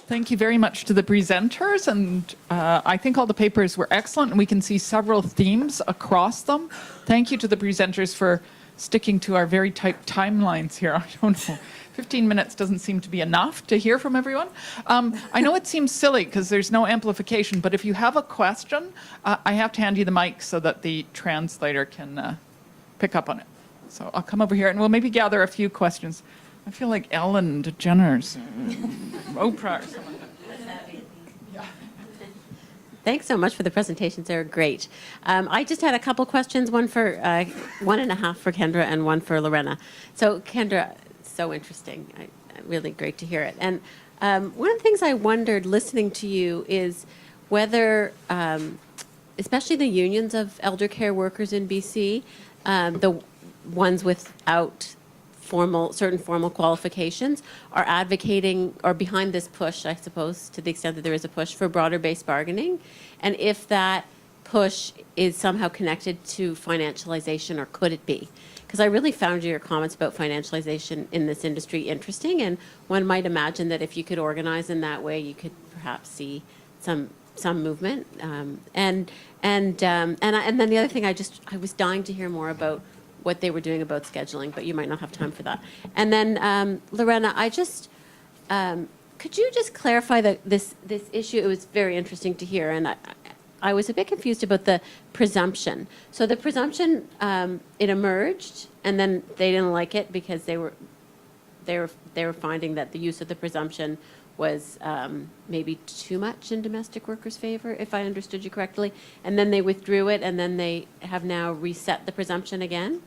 Thank you very much to the presenters, and I think all the papers were excellent, and we can see several themes across them. Thank you to the presenters for sticking to our very tight timelines here. I don't know, 15 minutes doesn't seem to be enough to hear from everyone. I know it seems silly because there's no amplification, but if you have a question, I have to hand you the mic so that the translator can pick up on it. So I'll come over here, and we'll maybe gather a few questions. I feel like Ellen DeGeneres, Oprah or someone. Yeah. Thanks so much for the presentations. They're great. I just had a couple questions, one and a half for Kendra and one for Lorena. So Kendra, so interesting. Really great to hear it. And one of the things I wondered listening to you is whether, especially the unions of elder care workers in BC, the ones without certain formal qualifications, are advocating or behind this push, I suppose, to the extent that there is a push for broader based bargaining, and if that push is somehow connected to financialization, or could it be? Because I really found your comments about financialization in this industry interesting, and one might imagine that if you could organize in that way, you could perhaps see some movement. And then the other thing, I was dying to hear more about what they were doing about scheduling, but you might not have time for that. And then Lorena, could you just clarify this issue? It was very interesting to hear, and I was a bit confused about the presumption. So the presumption, it emerged, and then they didn't like it because they were finding that the use of the presumption was maybe too much in domestic workers' favor, if I understood you correctly. And then they withdrew it, and then they have now reset the presumption again.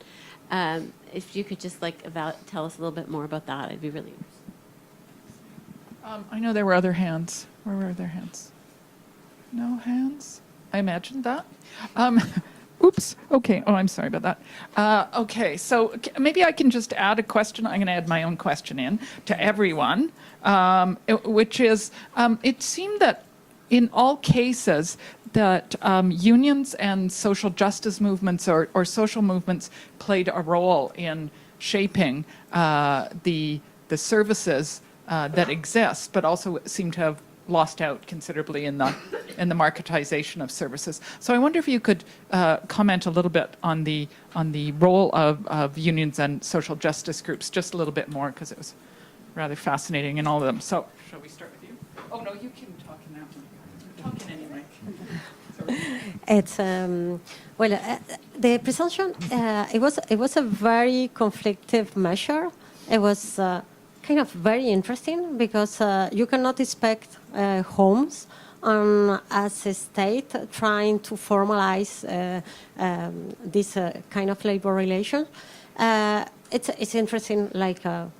If you could just tell us a little bit more about that, I'd be really interested. I know there were other hands. Where were their hands? No hands? I imagined that. Oops. Okay. Oh, I'm sorry about that. Okay. So maybe I can just add a question. I'm going to add my own question in to everyone, which is, it seemed that in all cases that unions and social justice movements or social movements played a role in shaping the services that exist, but also seem to have lost out considerably in the marketization of services. So I wonder if you could comment a little bit on the role of unions and social justice groups, just a little bit more, because it was rather fascinating in all of them. So shall we start with you? Oh no, you can talk in that one. Talk in any mic. It's the presumption. It was a very conflictive measure. It was kind of very interesting because you cannot expect homes as a state trying to formalize this kind of labor relation. It's interesting, like an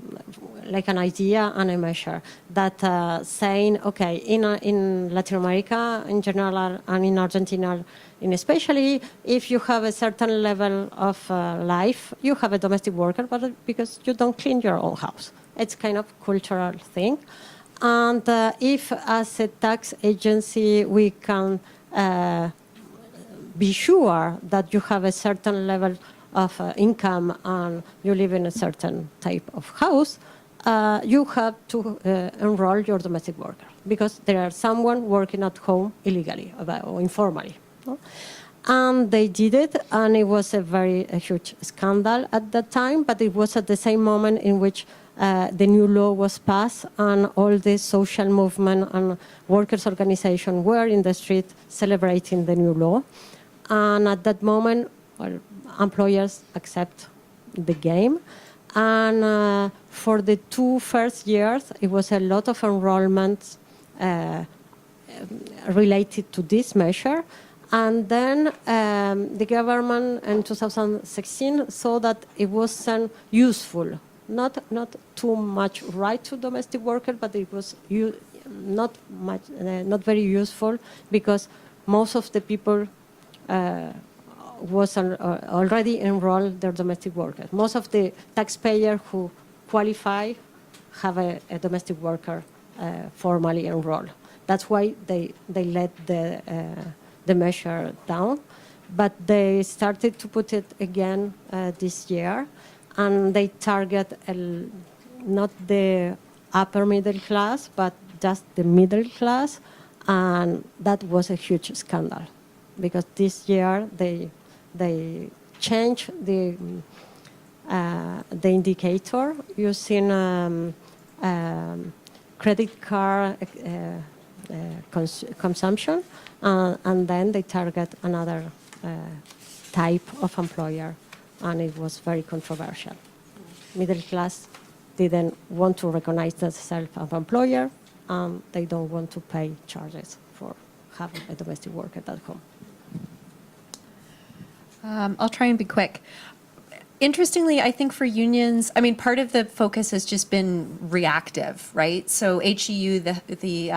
idea and a measure that saying, okay, in Latin America in general and in Argentina, and especially if you have a certain level of life, you have a domestic worker, but because you don't clean your own house. It's kind of cultural thing. And if as a tax agency we can be sure that you have a certain level of income and you live in a certain type of house, you have to enroll your domestic worker because there are someone working at home illegally or informally. No? And they did it, and it was a huge scandal at that time, but it was at the same moment in which the new law was passed and all the social movement and workers' organization were in the street celebrating the new law. And at that moment, well, employers accept the game. And for the 2 first years, it was a lot of enrollments related to this measure. And then the government in 2016 saw that it wasn't useful, not too much right to domestic workers, but it was not very useful because most of the people was already enrolled their domestic workers. Most of the taxpayers who qualify have a domestic worker formally enrolled. That's why they let the measure down, but they started to put it again this year, and they target not the upper middle class, but just the middle class, and that was a huge scandal because this year they changed the indicator using credit card consumption, and then they target another type of employer, and it was very controversial. Middle class didn't want to recognize themselves as an employer, and they don't want to pay charges for having a domestic worker at home. I'll try and be quick. Interestingly, I think for unions, I mean, part of the focus has just been reactive, right? So HEU, the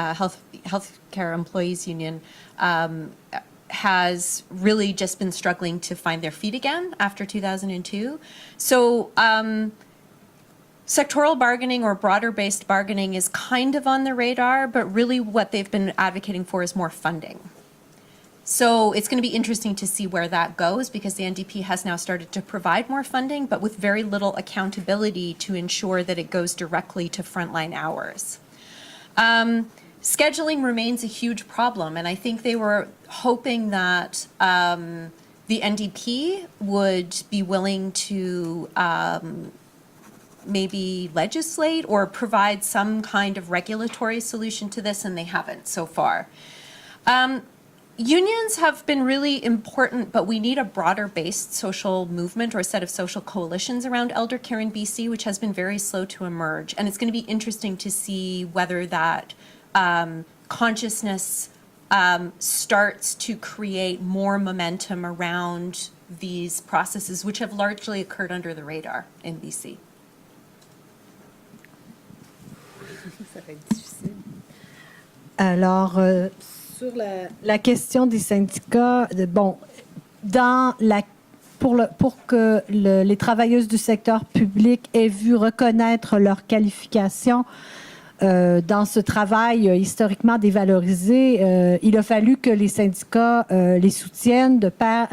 Healthcare Employees Union, has really just been struggling to find their feet again after 2002. So sectoral bargaining or broader-based bargaining is kind of on the radar, but really what they've been advocating for is more funding. So it's going to be interesting to see where that goes because the NDP has now started to provide more funding, but with very little accountability to ensure that it goes directly to frontline hours. Scheduling remains a huge problem, and I think they were hoping that the NDP would be willing to maybe legislate or provide some kind of regulatory solution to this, and they haven't so far. Unions have been really important, but we need a broader-based social movement or a set of social coalitions around elder care in BC, which has been very slow to emerge. And it's going to be interesting to see whether that consciousness starts to create more momentum around these processes, which have largely occurred under the radar in BC. Alors, sur la question des syndicats, pour que les travailleuses du secteur public aient vu reconnaître leurs qualifications dans ce travail historiquement dévalorisé, il a fallu que les syndicats les soutiennent de pair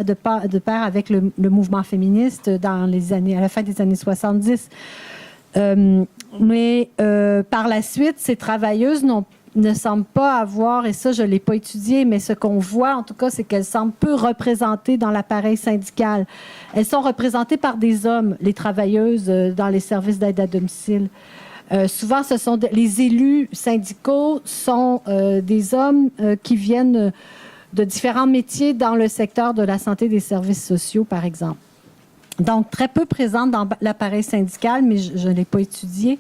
avec le mouvement féministe à la fin des années 70. Mais par la suite, ces travailleuses ne semblent pas avoir, et ça je ne l'ai pas étudié, mais ce qu'on voit en tout cas, c'est qu'elles semblent peu représentées dans l'appareil syndical. Elles sont représentées par des hommes, les travailleuses dans les services d'aide à domicile. Souvent, les élus syndicaux sont des hommes qui viennent de différents métiers dans le secteur de la santé et des services sociaux, par exemple. Donc, très peu présente dans l'appareil syndical, mais je ne l'ai pas étudié.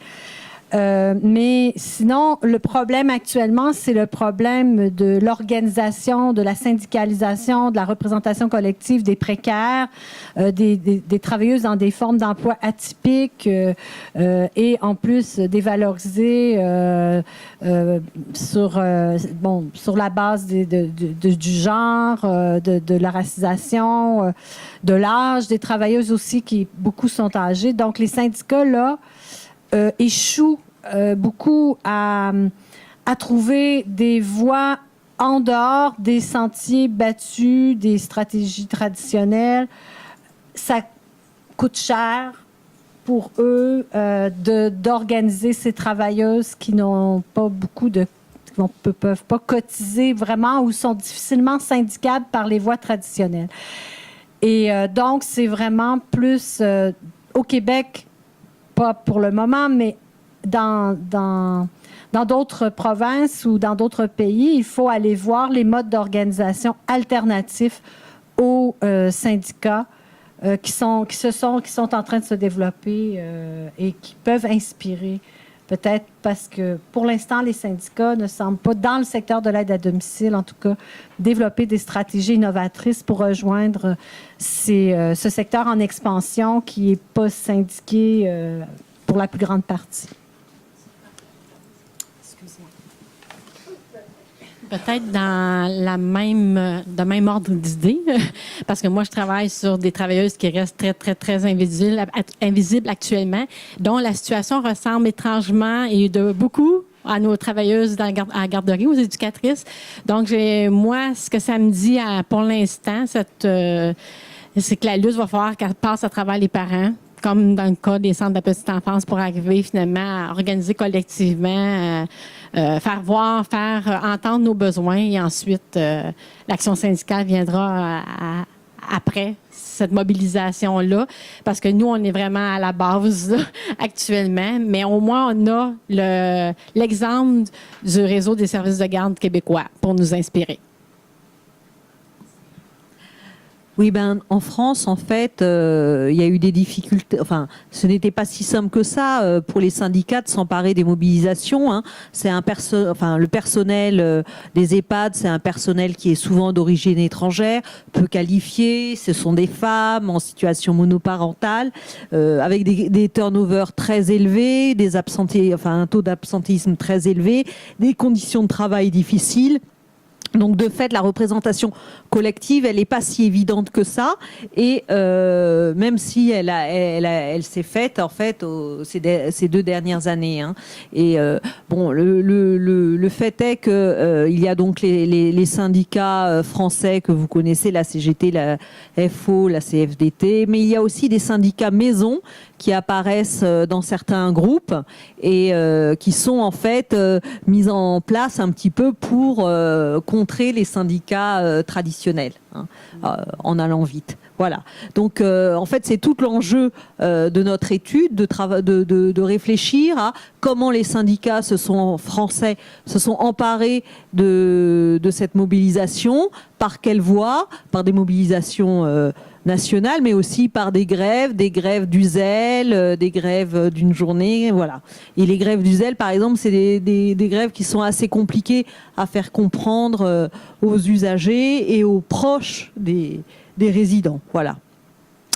Mais sinon, le problème actuellement, c'est le problème de l'organisation, de la syndicalisation, de la représentation collective des précaires, des travailleuses dans des formes d'emploi atypiques et en plus dévalorisées sur la base du genre, de la racisation, de l'âge, des travailleuses aussi qui beaucoup sont âgées. Donc, les syndicats, là, échouent beaucoup à trouver des voies en dehors des sentiers battus, des stratégies traditionnelles. Ça coûte cher pour eux d'organiser ces travailleuses qui n'ont pas beaucoup qui ne peuvent pas cotiser vraiment ou sont difficilement syndicables par les voies traditionnelles. Et donc, c'est vraiment plus au Québec, pas pour le moment, mais dans d'autres provinces ou dans d'autres pays, il faut aller voir les modes d'organisation alternatifs aux syndicats qui sont en train de se développer et qui peuvent inspirer. Peut-être parce que, pour l'instant, les syndicats ne semblent pas, dans le secteur de l'aide à domicile, en tout cas, développer des stratégies innovatrices pour rejoindre ce secteur en expansion qui n'est pas syndiqué pour la plus grande partie. Peut-être dans le même ordre d'idée, parce que moi, je travaille sur des travailleuses qui restent très, très, très invisibles actuellement, dont la situation ressemble étrangement et de beaucoup à nos travailleuses à la garderie, aux éducatrices. Donc, moi, ce que ça me dit pour l'instant, c'est que la lutte va falloir qu'elle passe à travers les parents, comme dans le cas des centres de la petite enfance, pour arriver finalement à organiser collectivement, faire entendre nos besoins et ensuite l'action syndicale viendra après cette mobilisation-là, parce que nous, on est vraiment à la base là, actuellement, mais au moins, on a l'exemple du réseau des services de garde québécois pour nous inspirer. Oui, ben en France, en fait, il y a eu des difficultés. Enfin, ce n'était pas si simple que ça pour les syndicats de s'emparer des mobilisations. Hein. C'est le personnel des EHPAD, c'est un personnel qui est souvent d'origine étrangère, peu qualifié. Ce sont des femmes en situation monoparentale, avec des turnovers très élevés, un taux d'absentéisme très élevé, des conditions de travail difficiles. Donc de fait, la représentation collective, elle n'est pas si évidente que ça. Et même si elle s'est faite en fait ces 2 dernières années. Hein. Et bon, le fait est que il y a donc les syndicats français que vous connaissez, la CGT, la FO, la CFDT, mais il y a aussi des syndicats maison qui apparaissent dans certains groupes et qui sont en fait mis en place un petit peu pour contrer les syndicats traditionnels, hein, en allant vite. Voilà. Donc, en fait, c'est tout l'enjeu de notre étude, de réfléchir à comment les syndicats français se sont emparés de cette mobilisation, par quelle voie, par des mobilisations nationales, mais aussi par des grèves du zèle, des grèves d'une journée, voilà. Et les grèves du zèle, par exemple, c'est des grèves qui sont assez compliquées à faire comprendre aux usagers et aux proches des résidents, voilà.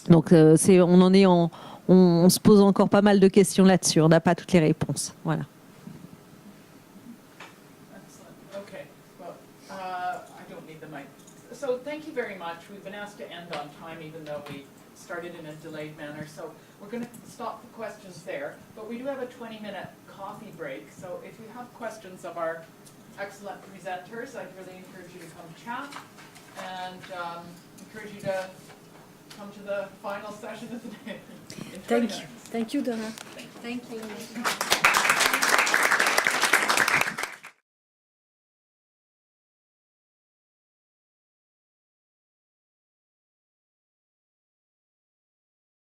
Donc on se pose encore pas mal de questions là-dessus. On n'a pas toutes les réponses, voilà. Excellent. Okay. Well, I don't need the mic. So thank you very much. We've been asked to end on time, even though we started in a delayed manner. So we're going to stop the questions there. But we do have a 20-minute coffee break. So if you have questions of our excellent presenters, I'd really encourage you to come chat and encourage you to come to the final session of the day. In 20 minutes. Thank you, Donna. Thank you.